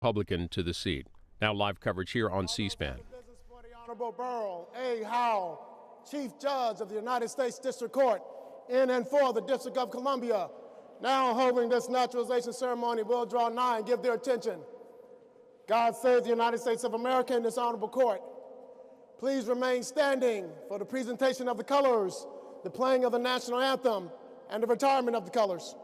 Republican to the seat. Now live coverage here on C-SPAN. Business for the Honorable Burl A. Howell, Chief Judge of the United States District Court in and for the District of Columbia. Now holding this naturalization ceremony will draw nigh and give their attention. God save the United States of America and this honorable court. Please remain standing for the presentation of the colors, the playing of the national anthem, and the retirement of the colors.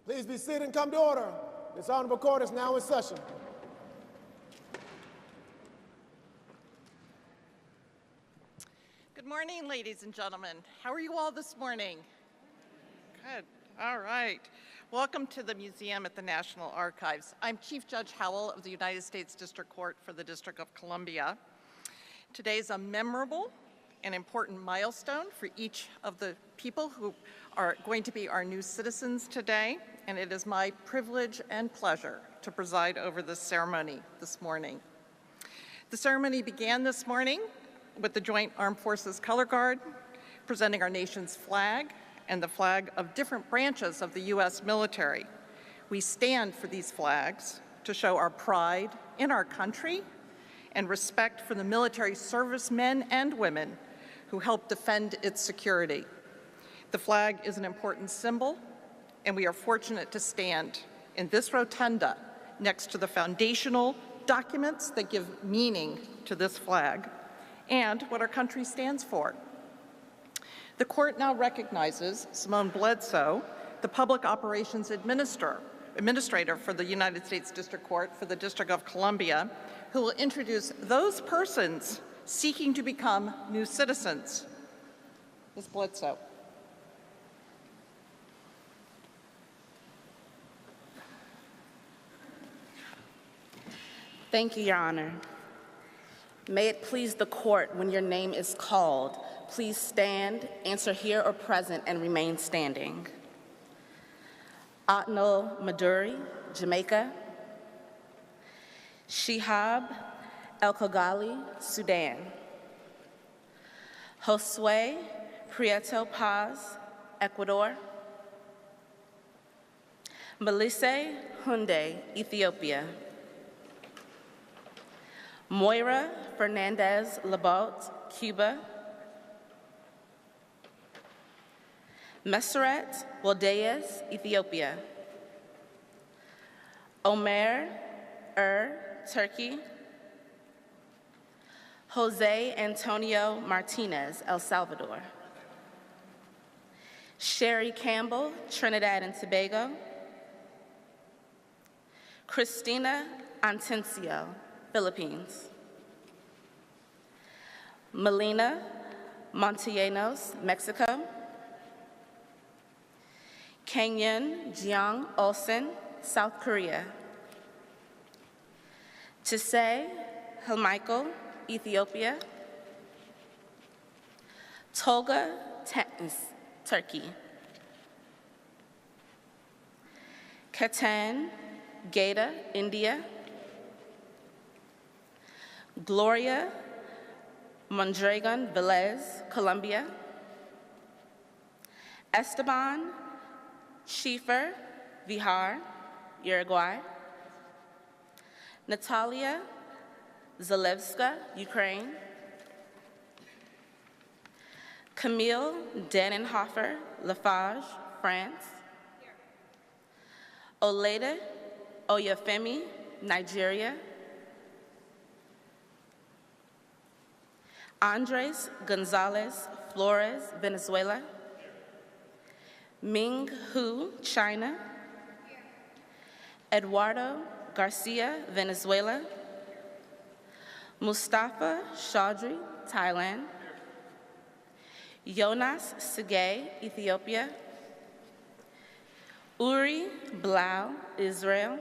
Please be seated and come to order. This honorable court is now in session. Good morning, ladies and gentlemen. How are you all this morning? Good. All right. Welcome to the museum at the National Archives. I'm Chief Judge Howell of the United States District Court for the District of Columbia. Today is a memorable and important milestone for each of the people who are going to be our new citizens today, and it is my privilege and pleasure to preside over this ceremony this morning. The ceremony began this morning with the Joint Armed Forces Color Guard presenting our nation's flag and the flag of different branches of the U.S. military. We stand for these flags to show our pride in our country and respect for the military servicemen and women who help defend its security. The flag is an important symbol, and we are fortunate to stand in this rotunda next to the foundational documents that give meaning to this flag and what our country stands for. The court now recognizes Simone Bledsoe, the Public Operations Administrator for the United States District Court for the District of Columbia, who will introduce those persons seeking to become new citizens. Ms. Bledsoe. Thank you, Your Honor. May it please the court, when your name is called, please stand, answer here or present, and remain standing. Atnul Maduri, Jamaica. Shihab El-Kogali, Sudan. Josue Prieto Paz, Ecuador. Melisse Hunde, Ethiopia. Moira Fernandez Labotte, Cuba. Meseret Waldayes, Ethiopia. Omer Turkey. Jose Antonio Martinez, El Salvador. Sherry Campbell, Trinidad and Tobago. Cristina Antencio, Philippines. Melina Montellanos, Mexico. Kenyon Jeong Olsen, South Korea. Tisei Hilmichael, Ethiopia. Tolga Tens, Turkey. Ketan Geda, India. Gloria Mondragon Velez, Colombia. Esteban Schiefer Vihar, Uruguay. Natalia Zalewska, Ukraine. Camille Dannenhofer Lafarge, France. Olede Oyefemi, Nigeria. Andres Gonzalez Flores, Venezuela. Ming Hu, China. Eduardo Garcia, Venezuela. Mustafa Chaudhry, Thailand. Jonas Segay, Ethiopia. Uri Blau, Israel.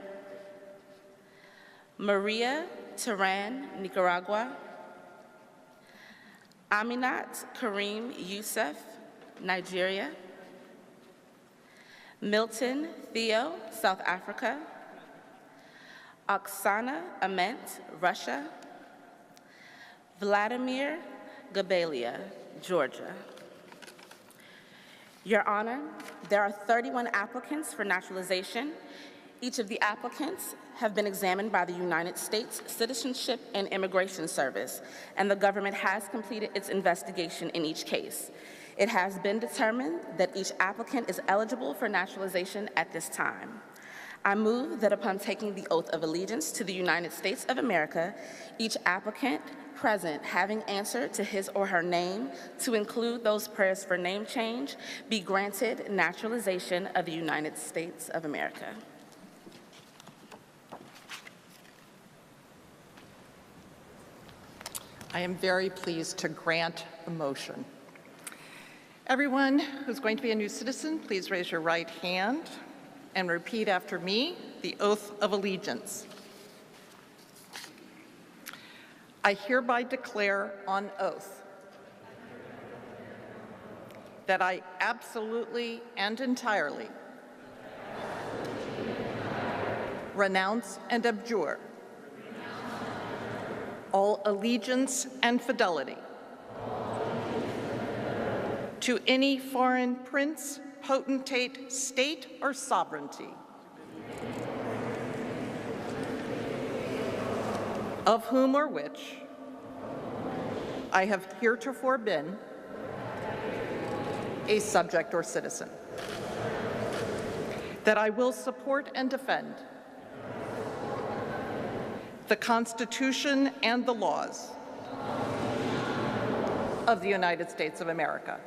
Maria Teran, Nicaragua. Aminat Karim Youssef, Nigeria. Milton Theo, South Africa. Oksana Ament, Russia. Vladimir Gabelia, Georgia. Your Honor, there are 31 applicants for naturalization. Each of the applicants have been examined by the United States Citizenship and Immigration Service, and the government has completed its investigation in each case. It has been determined that each applicant is eligible for naturalization at this time. I move that upon taking the oath of allegiance to the United States of America, each applicant present having answered to his or her name, to include those prayers for name change, be granted naturalization of the United States of America. I am very pleased to grant the motion. Everyone who's going to be a new citizen, please raise your right hand and repeat after me the oath of allegiance. I hereby declare on oath that I absolutely and entirely renounce and abjure all allegiance and fidelity to any foreign prince, potentate, state, or sovereignty, of whom or which I have heretofore been a subject or citizen, that I will support and defend the Constitution and the laws of the United States of America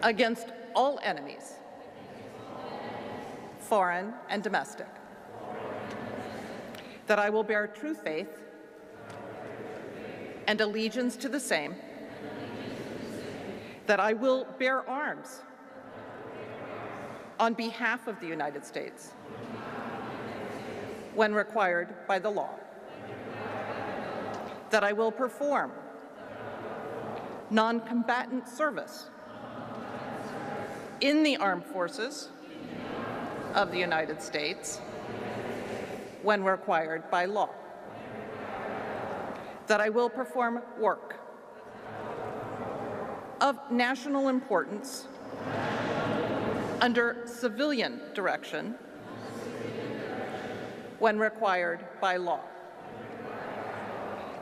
against all enemies, foreign and domestic, that I will bear true faith and allegiance to the same, that I will bear arms on behalf of the United States when required by the law, that I will perform non-combatant service in the armed forces of the United States when required by law. That I will perform work of national importance under civilian direction when required by law.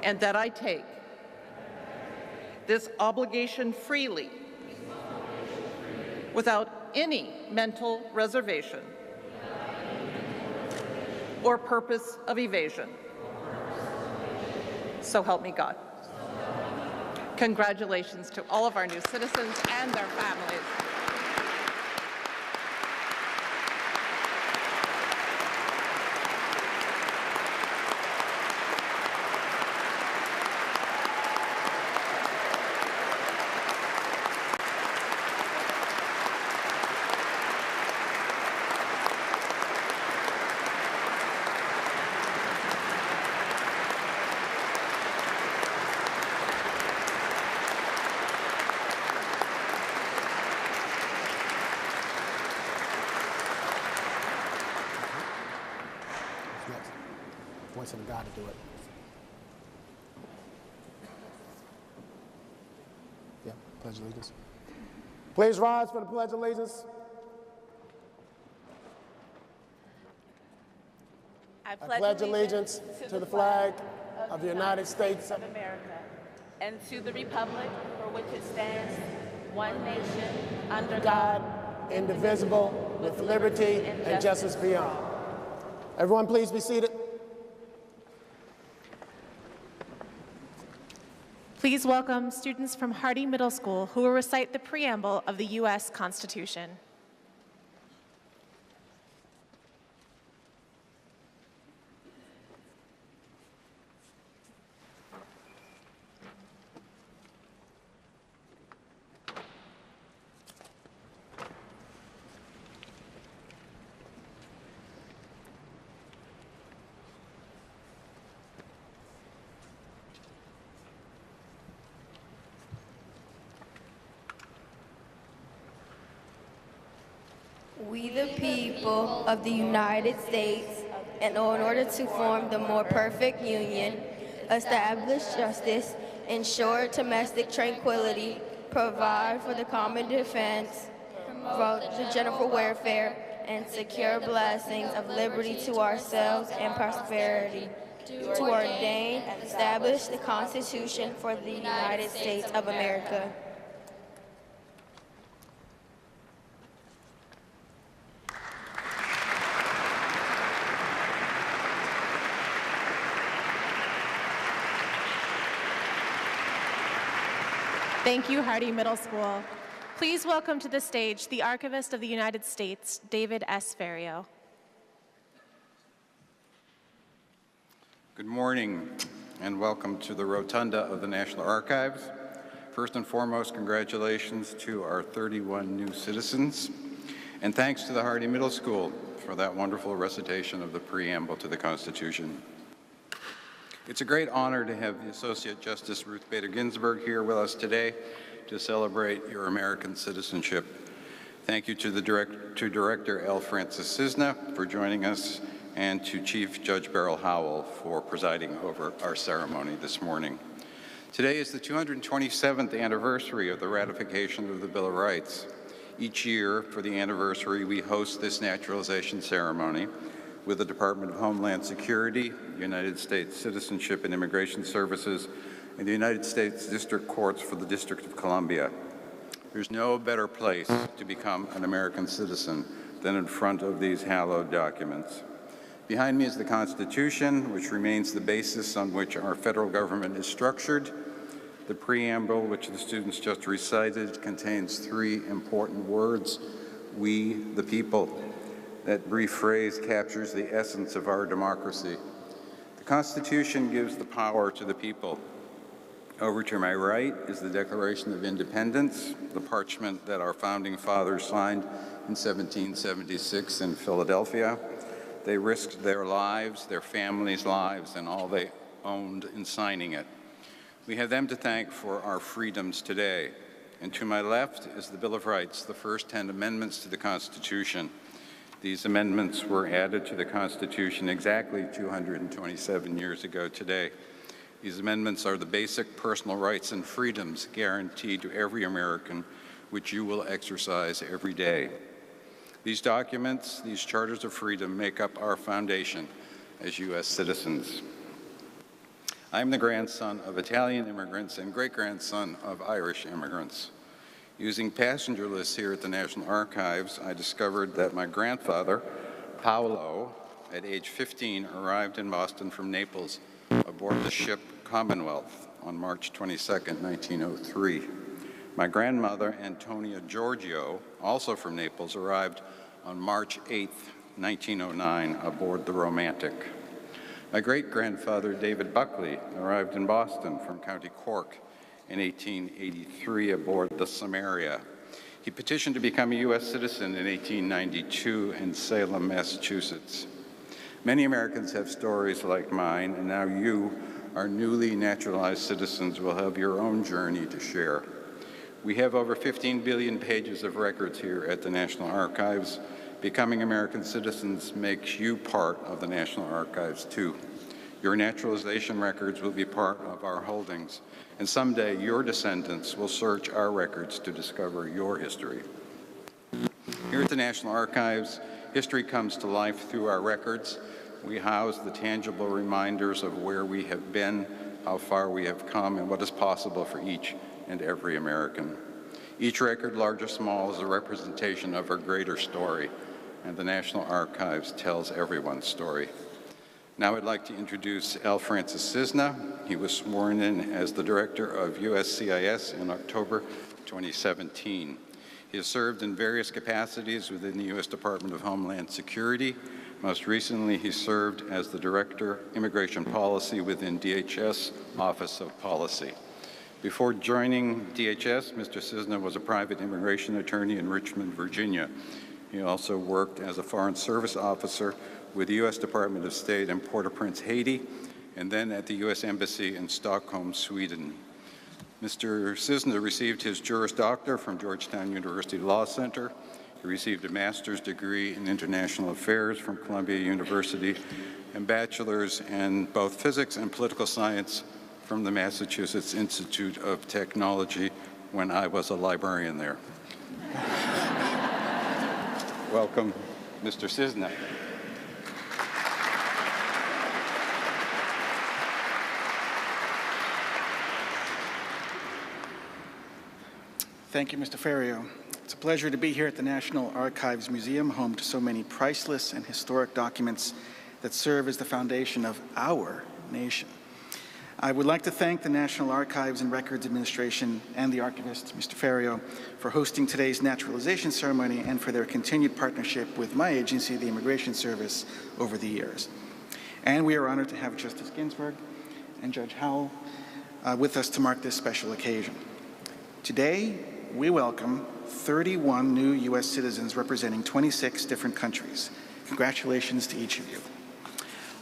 And that I take this obligation freely without any mental reservation or purpose of evasion. So help me God. Congratulations to all of our new citizens and their families. Voicing God to do it. Yeah, Pledge Allegiance. Please rise for the Pledge of Allegiance. I pledge allegiance to the flag of the United States of America and to the republic for which it stands, one nation, under God, indivisible, with liberty and justice beyond. Everyone please be seated. Please welcome students from Hardy Middle School who will recite the preamble of the U.S. Constitution. We the people of the United States, and in order to form the more perfect union, establish justice, ensure domestic tranquility, provide for the common defense, promote the general welfare, and secure blessings of liberty to ourselves and prosperity, to ordain and establish the Constitution for the United States of America. Thank you, Hardy Middle School. Please welcome to the stage the Archivist of the United States, David S. Ferriero. Good morning, and welcome to the rotunda of the National Archives. First and foremost, congratulations to our 31 new citizens, and thanks to the Hardy Middle School for that wonderful recitation of the preamble to the Constitution. It's a great honor to have the Associate Justice Ruth Bader Ginsburg here with us today to celebrate your American citizenship. Thank you to Director L. Francis Cisna for joining us, and to Chief Judge Beryl Howell for presiding over our ceremony this morning. Today is the 227th anniversary of the ratification of the Bill of Rights. Each year, for the anniversary, we host this naturalization ceremony with the Department of Homeland Security, United States Citizenship and Immigration Services, and the United States District Courts for the District of Columbia. There's no better place to become an American citizen than in front of these hallowed documents. Behind me is the Constitution, which remains the basis on which our federal government is structured. The preamble, which the students just recited, contains three important words: we the people. That brief phrase captures the essence of our democracy. The Constitution gives the power to the people. Over to my right is the Declaration of Independence, the parchment that our founding fathers signed in 1776 in Philadelphia. They risked their lives, their families' lives, and all they owned in signing it. We have them to thank for our freedoms today. And to my left is the Bill of Rights, the first 10 amendments to the Constitution. These amendments were added to the Constitution exactly 227 years ago today. These amendments are the basic personal rights and freedoms guaranteed to every American, which you will exercise every day. These documents, these charters of freedom, make up our foundation as U.S. citizens. I'm the grandson of Italian immigrants and great-grandson of Irish immigrants. Using passenger lists here at the National Archives, I discovered that my grandfather, Paolo, at age 15, arrived in Boston from Naples aboard the ship Commonwealth on March 22, 1903. My grandmother, Antonia Giorgio, also from Naples, arrived on March 8, 1909, aboard the Romantic. My great-grandfather, David Buckley, arrived in Boston from County Cork in 1883 aboard the Samaria. He petitioned to become a U.S. citizen in 1892 in Salem, Massachusetts. Many Americans have stories like mine, and now you, our newly naturalized citizens, will have your own journey to share. We have over 15 billion pages of records here at the National Archives. Becoming American citizens makes you part of the National Archives, too. Your naturalization records will be part of our holdings, and someday your descendants will search our records to discover your history. Here at the National Archives, history comes to life through our records. We house the tangible reminders of where we have been, how far we have come, and what is possible for each and every American. Each record, large or small, is a representation of our greater story, and the National Archives tells everyone's story. Now I'd like to introduce L. Francis Cisna. He was sworn in as the Director of USCIS in October 2017. He has served in various capacities within the U.S. Department of Homeland Security. Most recently, he served as the Director, Immigration Policy within DHS Office of Policy. Before joining DHS, Mr. Cisna was a private immigration attorney in Richmond, Virginia. He also worked as a Foreign Service officer with the U.S. Department of State in Port-au-Prince, Haiti, and then at the U.S. Embassy in Stockholm, Sweden. Mr. Cisna received his Juris Doctor from Georgetown University Law Center. He received a master's degree in international affairs from Columbia University and bachelor's in both physics and political science from the Massachusetts Institute of Technology when I was a librarian there. Welcome, Mr. Cisna. Thank you, Mr. Ferrio. It's a pleasure to be here at the National Archives Museum, home to so many priceless and historic documents that serve as the foundation of our nation. I would like to thank the National Archives and Records Administration and the archivist, Mr. Ferrio, for hosting today's naturalization ceremony and for their continued partnership with my agency, the Immigration Service, over the years. And we are honored to have Justice Ginsburg and Judge Howell with us to mark this special occasion. Today, we welcome 31 new U.S. citizens representing 26 different countries. Congratulations to each of you.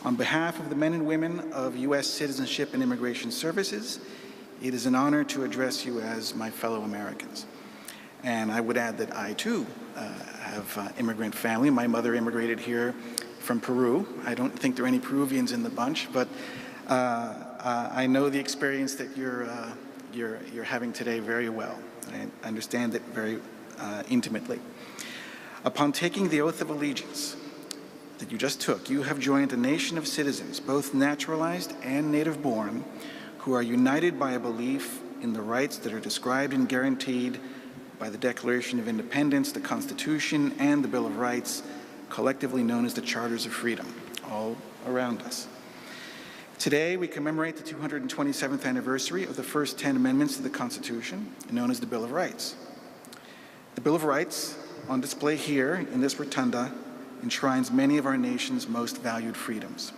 On behalf of the men and women of U.S. Citizenship and Immigration Services, it is an honor to address you as my fellow Americans. And I would add that I, too, have immigrant family. My mother immigrated here from Peru. I don't think there are any Peruvians in the bunch, but I know the experience that you're having today very well. I understand it very intimately. Upon taking the oath of allegiance that you just took, you have joined a nation of citizens, both naturalized and native-born, who are united by a belief in the rights that are described and guaranteed by the Declaration of Independence, the Constitution, and the Bill of Rights, collectively known as the Charters of Freedom, all around us. Today, we commemorate the 227th anniversary of the first 10 amendments to the Constitution, known as the Bill of Rights. The Bill of Rights, on display here in this rotunda, enshrines many of our nation's most valued freedoms.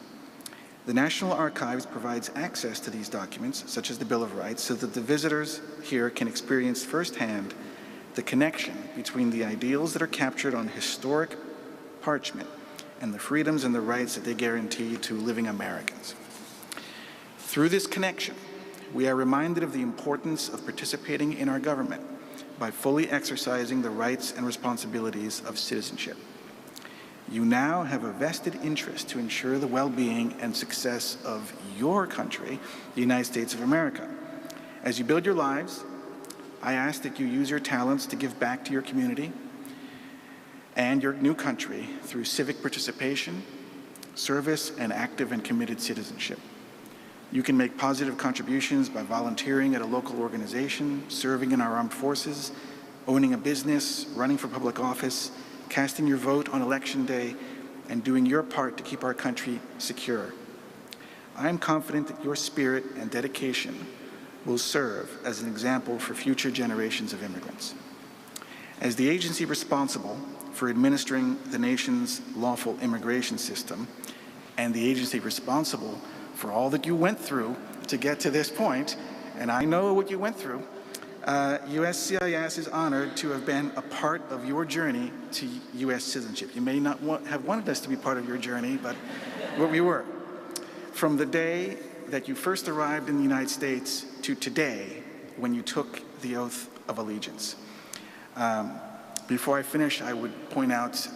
The National Archives provides access to these documents, such as the Bill of Rights, so that the visitors here can experience firsthand the connection between the ideals that are captured on historic parchment and the freedoms and the rights that they guarantee to living Americans. Through this connection, we are reminded of the importance of participating in our government by fully exercising the rights and responsibilities of citizenship. You now have a vested interest to ensure the well-being and success of your country, the United States of America. As you build your lives, I ask that you use your talents to give back to your community and your new country through civic participation, service, and active and committed citizenship. You can make positive contributions by volunteering at a local organization, serving in our armed forces, owning a business, running for public office, casting your vote on Election Day, and doing your part to keep our country secure. I am confident that your spirit and dedication will serve as an example for future generations of immigrants. As the agency responsible for administering the nation's lawful immigration system, and the agency responsible for all that you went through to get to this point, and I know what you went through, USCIS is honored to have been a part of your journey to U.S. citizenship. You may not have wanted us to be part of your journey, but we were. From the day that you first arrived in the United States to today, when you took the oath of allegiance. Before I finish, I would point out,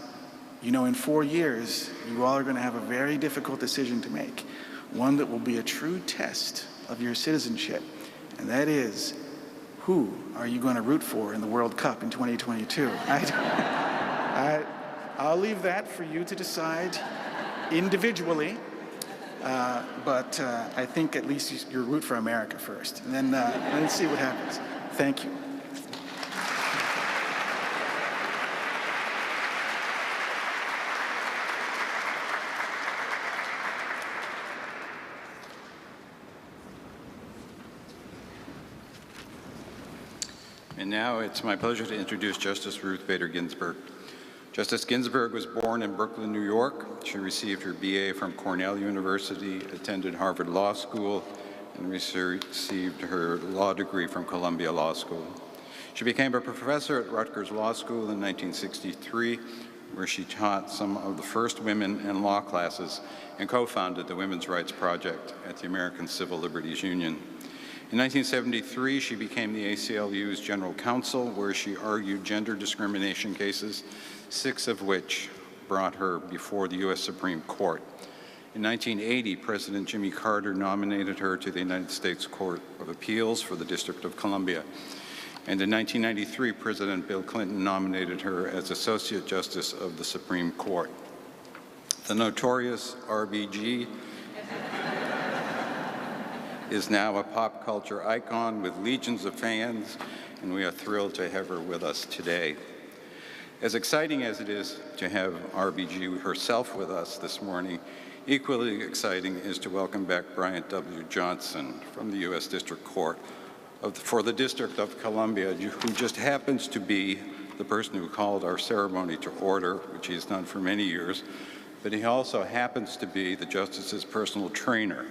you know, in 4 years, you all are going to have a very difficult decision to make, one that will be a true test of your citizenship, and that is, who are you going to root for in the World Cup in 2022? I'll leave that for you to decide individually, but I think at least you root for America first, and then let's see what happens. Thank you. And now it's my pleasure to introduce Justice Ruth Bader Ginsburg. Justice Ginsburg was born in Brooklyn, New York. She received her BA from Cornell University, attended Harvard Law School, and received her law degree from Columbia Law School. She became a professor at Rutgers Law School in 1963, where she taught some of the first women in law classes and co-founded the Women's Rights Project at the American Civil Liberties Union. In 1973, she became the ACLU's general counsel, where she argued gender discrimination cases, 6 of which brought her before the U.S. Supreme Court. In 1980, President Jimmy Carter nominated her to the United States Court of Appeals for the District of Columbia. And in 1993, President Bill Clinton nominated her as Associate Justice of the Supreme Court. The notorious RBG is now a pop culture icon with legions of fans, and we are thrilled to have her with us today. As exciting as it is to have RBG herself with us this morning, equally exciting is to welcome back Bryant W. Johnson from the U.S. District Court for the District of Columbia, who just happens to be the person who called our ceremony to order, which he's done for many years, but he also happens to be the Justice's personal trainer,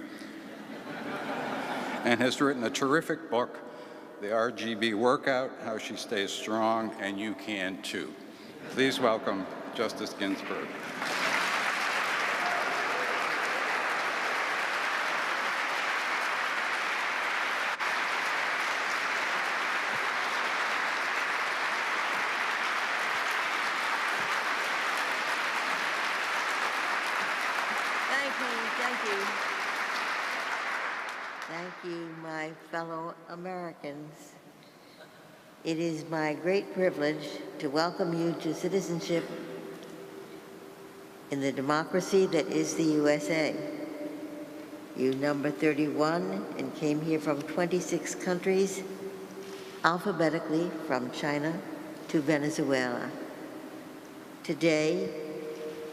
and has written a terrific book, The RGB Workout, How She Stays Strong, and You Can Too. Please welcome Justice Ginsburg. Thank you, my fellow Americans. It is my great privilege to welcome you to citizenship in the democracy that is the USA. You number 31 and came here from 26 countries, alphabetically from China to Venezuela. Today,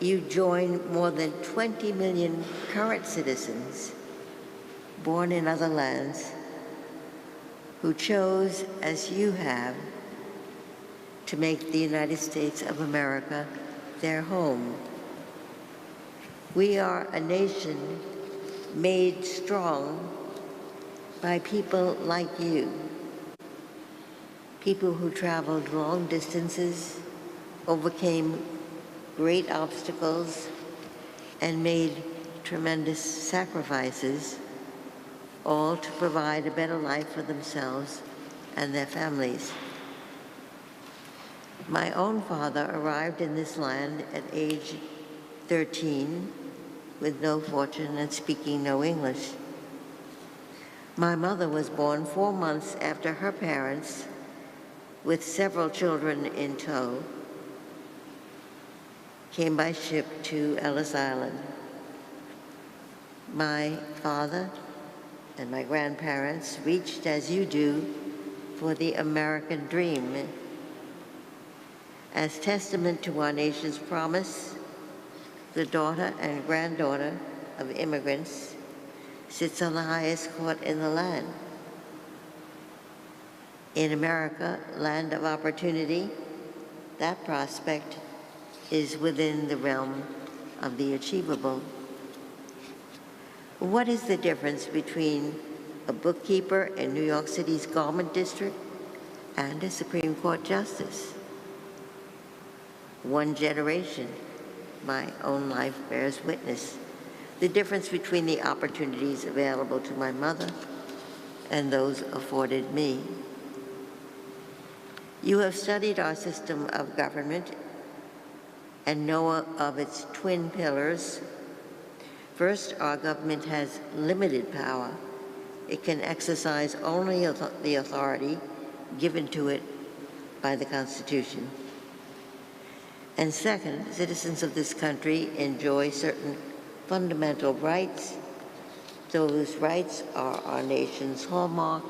you join more than 20 million current citizens born in other lands who chose, as you have, to make the United States of America their home. We are a nation made strong by people like you, people who traveled long distances, overcame great obstacles, and made tremendous sacrifices, all to provide a better life for themselves and their families. My own father arrived in this land at age 13 with no fortune and speaking no English. My mother was born 4 months after her parents, with several children in tow, came by ship to Ellis Island. My father and my grandparents reached, as you do, for the American dream. As testament to our nation's promise, the daughter and granddaughter of immigrants sits on the highest court in the land. In America, land of opportunity, that prospect is within the realm of the achievable. What is the difference between a bookkeeper in New York City's Garment District and a Supreme Court justice? One generation, my own life bears witness. The difference between the opportunities available to my mother and those afforded me. You have studied our system of government and know of its twin pillars. First, our government has limited power. It can exercise only the authority given to it by the Constitution. And second, citizens of this country enjoy certain fundamental rights. Those rights are our nation's hallmark.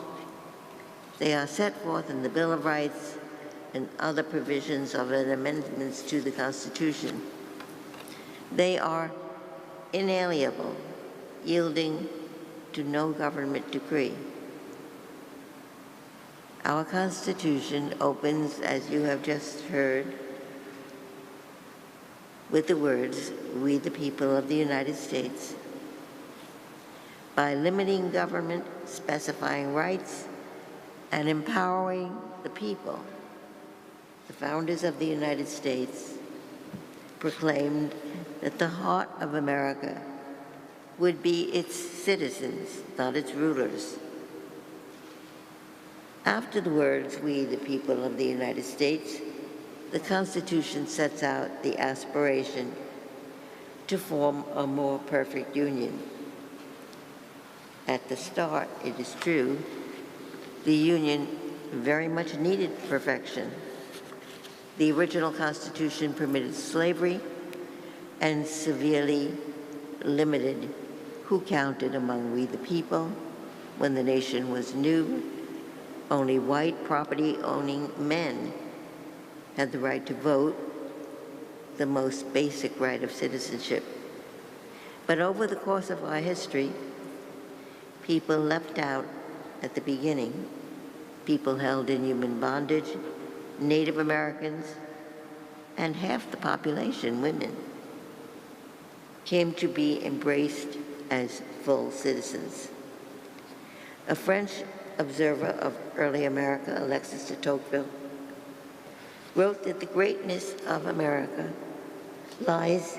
They are set forth in the Bill of Rights and other provisions of the amendments to the Constitution. They are inalienable, yielding to no government decree. Our Constitution opens, as you have just heard, with the words, "We the people of the United States." By limiting government, specifying rights, and empowering the people, the founders of the United States proclaimed that the heart of America would be its citizens, not its rulers. After the words, "We the people of the United States," the Constitution sets out the aspiration to form a more perfect union. At the start, it is true, the Union very much needed perfection. The original Constitution permitted slavery and severely limited who counted among we the people. When the nation was new, only white property-owning men had the right to vote, the most basic right of citizenship. But over the course of our history, people left out at the beginning, people held in human bondage, Native Americans, and half the population, women, came to be embraced as full citizens. A French observer of early America, Alexis de Tocqueville, wrote that the greatness of America lies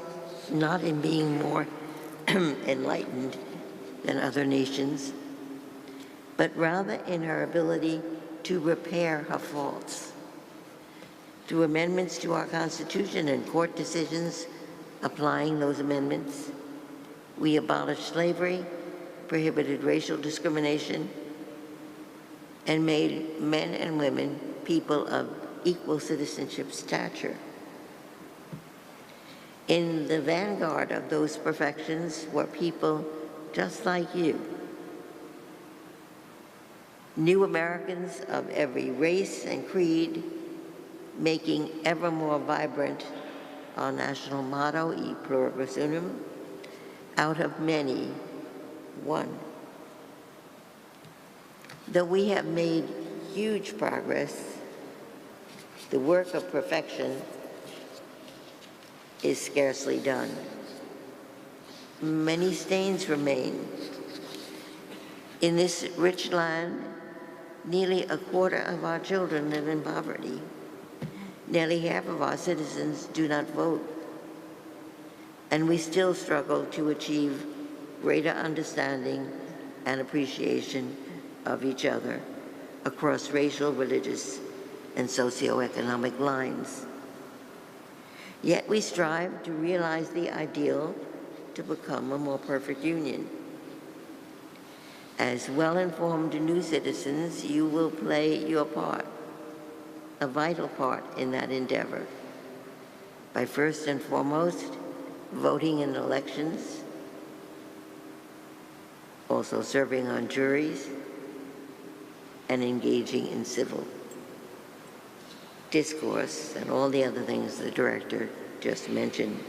not in being more enlightened than other nations, but rather in her ability to repair her faults. Through amendments to our Constitution and court decisions applying those amendments, we abolished slavery, prohibited racial discrimination, and made men and women people of equal citizenship stature. In the vanguard of those perfections were people just like you, new Americans of every race and creed, making ever more vibrant our national motto, E pluribus unum, out of many, one. Though we have made huge progress, the work of perfection is scarcely done. Many stains remain. In this rich land, nearly a quarter of our children live in poverty. Nearly half of our citizens do not vote. And we still struggle to achieve greater understanding and appreciation of each other across racial, religious, and socioeconomic lines. Yet we strive to realize the ideal to become a more perfect union. As well-informed new citizens, you will play your part, a vital part in that endeavor, by first and foremost voting in elections, also serving on juries, and engaging in civil discourse and all the other things the director just mentioned.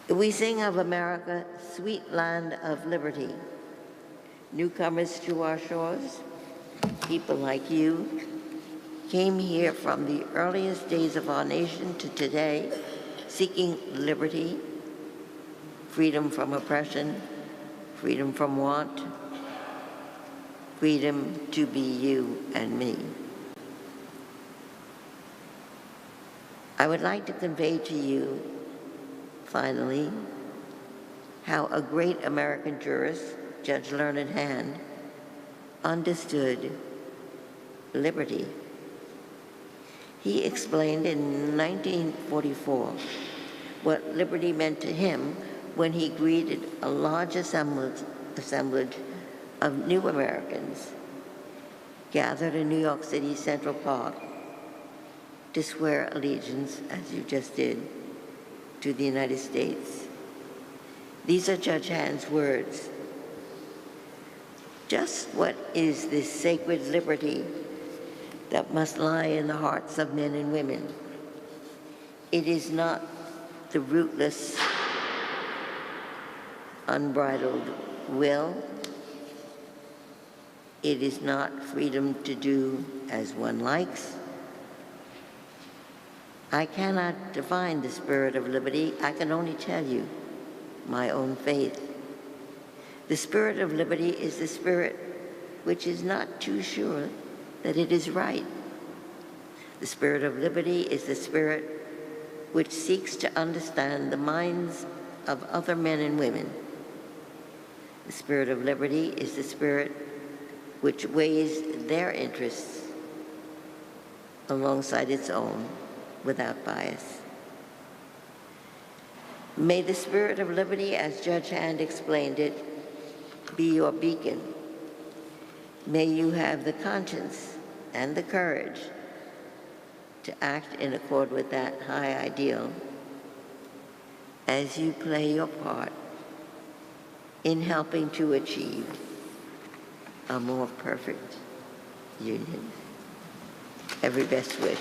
We sing of America, sweet land of liberty. Newcomers to our shores, people like you, came here from the earliest days of our nation to today, seeking liberty, freedom from oppression, freedom from want, freedom to be you and me. I would like to convey to you, finally, how a great American jurist, Judge Learned Hand, understood liberty. He explained in 1944 what liberty meant to him when he greeted a large assemblage of new Americans gathered in New York City's Central Park to swear allegiance, as you just did, to the United States. These are Judge Hand's words. Just what is this sacred liberty that must lie in the hearts of men and women? It is not the rootless, unbridled will. It is not freedom to do as one likes. I cannot define the spirit of liberty. I can only tell you my own faith. The spirit of liberty is the spirit which is not too sure that it is right. The spirit of liberty is the spirit which seeks to understand the minds of other men and women. The spirit of liberty is the spirit which weighs their interests alongside its own without bias. May the spirit of liberty, as Judge Hand explained it, be your beacon. May you have the conscience and the courage to act in accord with that high ideal as you play your part in helping to achieve a more perfect union. Every best wish.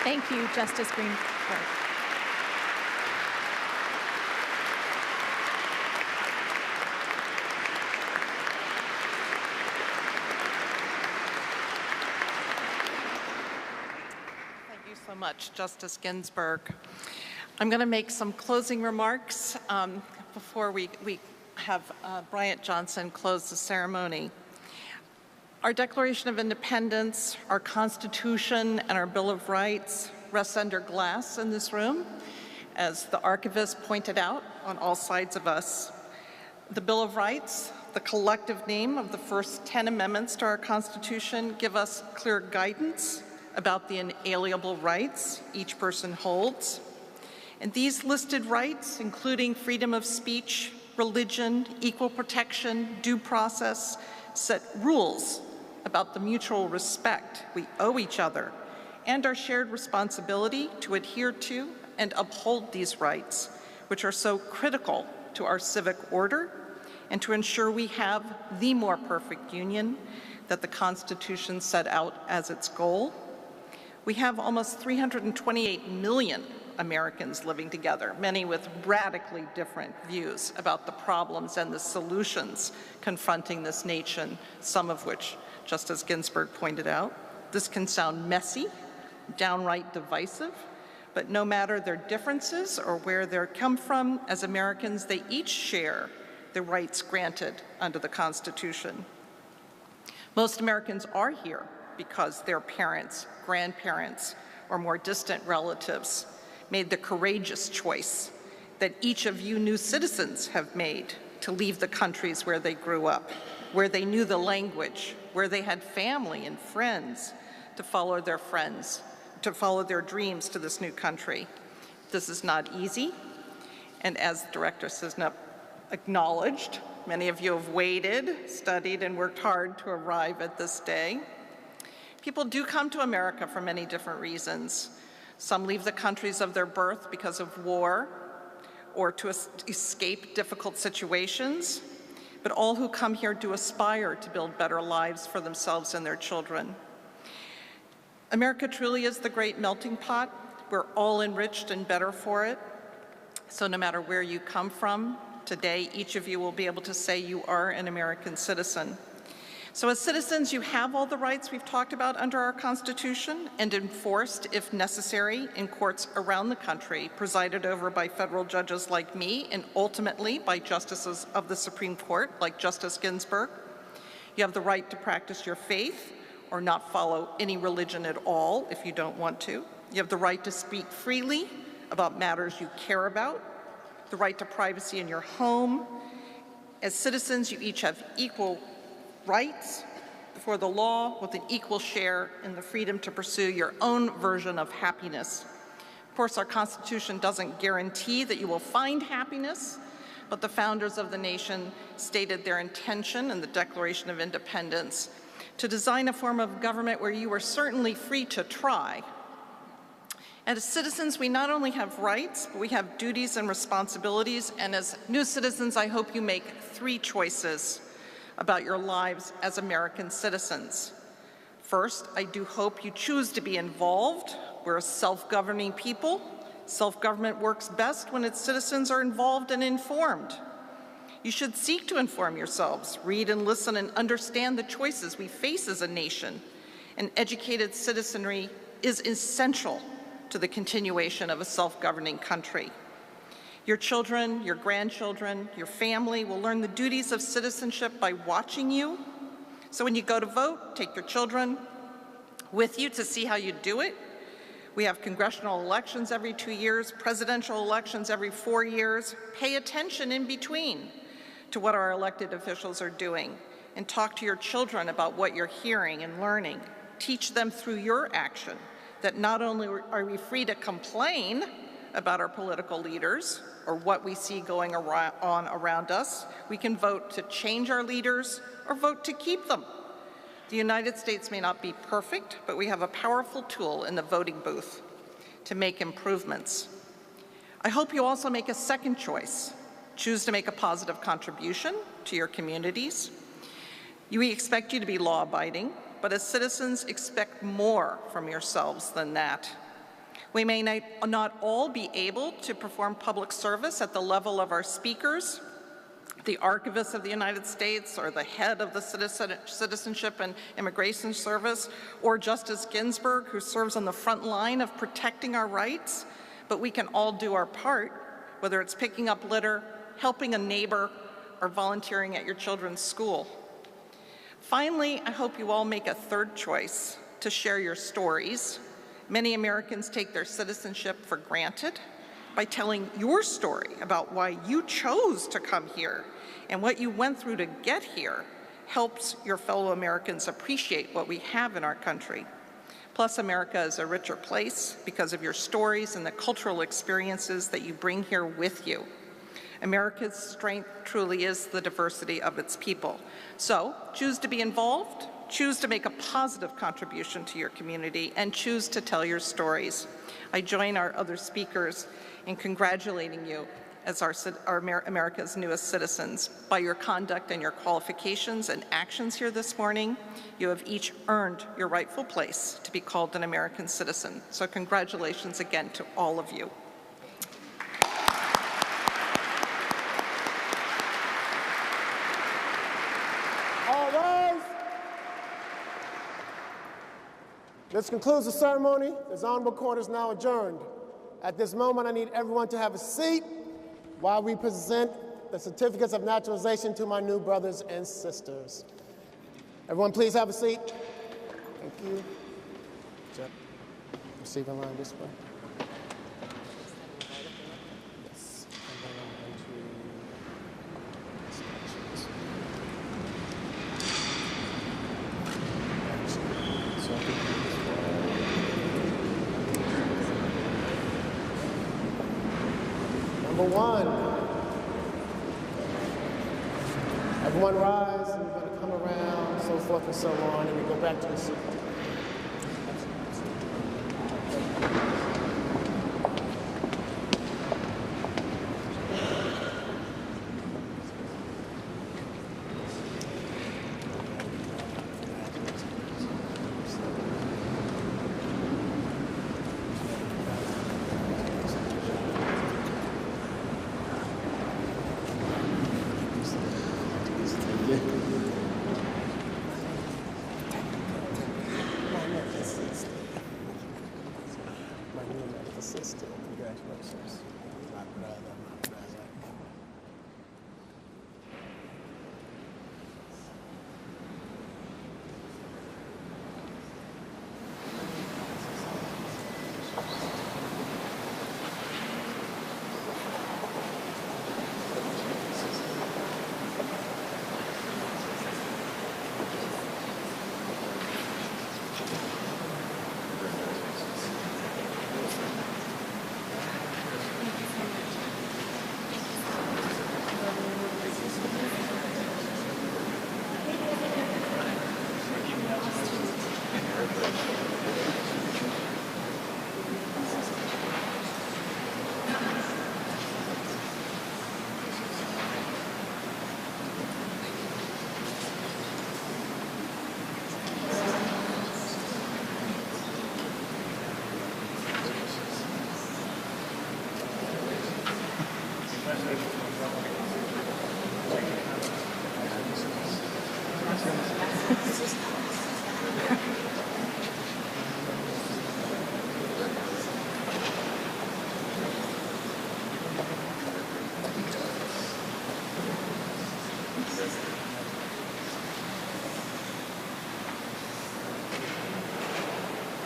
Thank you, Justice Ginsburg. Thank you so much, Justice Ginsburg. I'm going to make some closing remarks before we have Bryant Johnson close the ceremony. Our Declaration of Independence, our Constitution, and our Bill of Rights rest under glass in this room, as the archivist pointed out on all sides of us. The Bill of Rights, the collective name of the first 10 amendments to our Constitution, give us clear guidance about the inalienable rights each person holds. And these listed rights, including freedom of speech, religion, equal protection, due process, set rules about the mutual respect we owe each other and our shared responsibility to adhere to and uphold these rights, which are so critical to our civic order and to ensure we have the more perfect union that the Constitution set out as its goal. We have almost 328 million Americans living together, many with radically different views about the problems and the solutions confronting this nation, some of which Justice Ginsburg pointed out. This can sound messy, downright divisive, but no matter their differences or where they come from, as Americans, they each share the rights granted under the Constitution. Most Americans are here because their parents, grandparents, or more distant relatives made the courageous choice that each of you new citizens have made to leave the countries where they grew up, where they knew the language, where they had family and friends, to follow their dreams to this new country. This is not easy, and as Director Cisnep acknowledged, many of you have waited, studied, and worked hard to arrive at this day. People do come to America for many different reasons. Some leave the countries of their birth because of war or to escape difficult situations, but all who come here do aspire to build better lives for themselves and their children. America truly is the great melting pot. We're all enriched and better for it. So no matter where you come from, today each of you will be able to say you are an American citizen. So as citizens, you have all the rights we've talked about under our Constitution and enforced, if necessary, in courts around the country, presided over by federal judges like me and ultimately by justices of the Supreme Court like Justice Ginsburg. You have the right to practice your faith or not follow any religion at all if you don't want to. You have the right to speak freely about matters you care about, the right to privacy in your home. As citizens, you each have equal rights before the law with an equal share in the freedom to pursue your own version of happiness. Of course, our Constitution doesn't guarantee that you will find happiness, but the founders of the nation stated their intention in the Declaration of Independence to design a form of government where you are certainly free to try. And as citizens, we not only have rights, but we have duties and responsibilities. And as new citizens, I hope you make 3 choices about your lives as American citizens. First, I do hope you choose to be involved. We're a self-governing people. Self-government works best when its citizens are involved and informed. You should seek to inform yourselves, read and listen and understand the choices we face as a nation. An educated citizenry is essential to the continuation of a self-governing country. Your children, your grandchildren, your family will learn the duties of citizenship by watching you. So when you go to vote, take your children with you to see how you do it. We have congressional elections every 2 years, presidential elections every 4 years. Pay attention in between to what our elected officials are doing and talk to your children about what you're hearing and learning. Teach them through your action that not only are we free to complain about our political leaders or what we see going on around us, we can vote to change our leaders or vote to keep them. The United States may not be perfect, but we have a powerful tool in the voting booth to make improvements. I hope you also make a second choice. Choose to make a positive contribution to your communities. We expect you to be law-abiding, but as citizens, expect more from yourselves than that. We may not all be able to perform public service at the level of our speakers, the Archivist of the United States, or the head of the Citizenship and Immigration Service, or Justice Ginsburg, who serves on the front line of protecting our rights, but we can all do our part, whether it's picking up litter, helping a neighbor, or volunteering at your children's school. Finally, I hope you all make a third choice to share your stories. Many Americans take their citizenship for granted. By telling your story about why you chose to come here and what you went through to get here helps your fellow Americans appreciate what we have in our country. Plus, America is a richer place because of your stories and the cultural experiences that you bring here with you. America's strength truly is the diversity of its people. So, choose to be involved, choose to make a positive contribution to your community, and choose to tell your stories. I join our other speakers in congratulating you as America's newest citizens. By your conduct and your qualifications and actions here this morning, you have each earned your rightful place to be called an American citizen. So congratulations again to all of you. All rise. This concludes the ceremony. This honorable court is now adjourned. At this moment, I need everyone to have a seat while we present the certificates of naturalization to my new brothers and sisters. Everyone, please have a seat. Thank you. Receiving line this way. Yes. And then I'm going to... Number one. Everyone rise, and we're going to come around, so forth and so on, and we go back to the seat. Congratulations. My brother, my brother.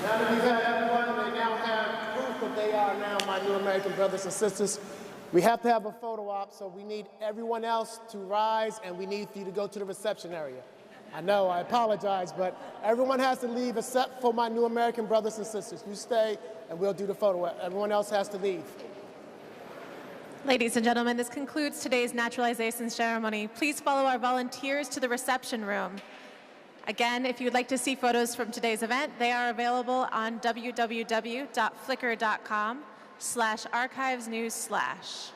Now that we've had everyone, they now have proof that they are now my new American brothers and sisters. We have to have a photo op, so we need everyone else to rise, and we need you to go to the reception area. I know, I apologize, but everyone has to leave except for my new American brothers and sisters. You stay, and we'll do the photo op. Everyone else has to leave. Ladies and gentlemen, this concludes today's naturalization ceremony. Please follow our volunteers to the reception room. Again, if you'd like to see photos from today's event, they are available on www.flickr.com/archivesnews/.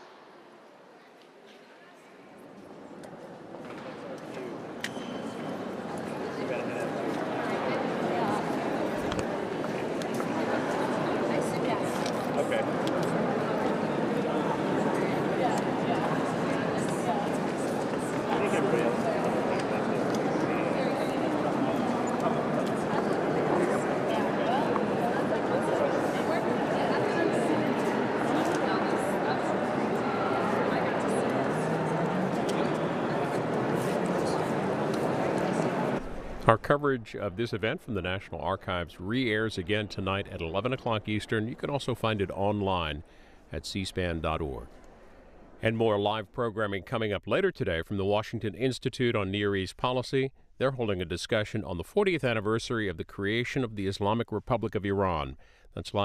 Our coverage of this event from the National Archives re-airs again tonight at 11 o'clock Eastern. You can also find it online at cspan.org. And more live programming coming up later today from the Washington Institute on Near East Policy. They're holding a discussion on the 40th anniversary of the creation of the Islamic Republic of Iran. That's live.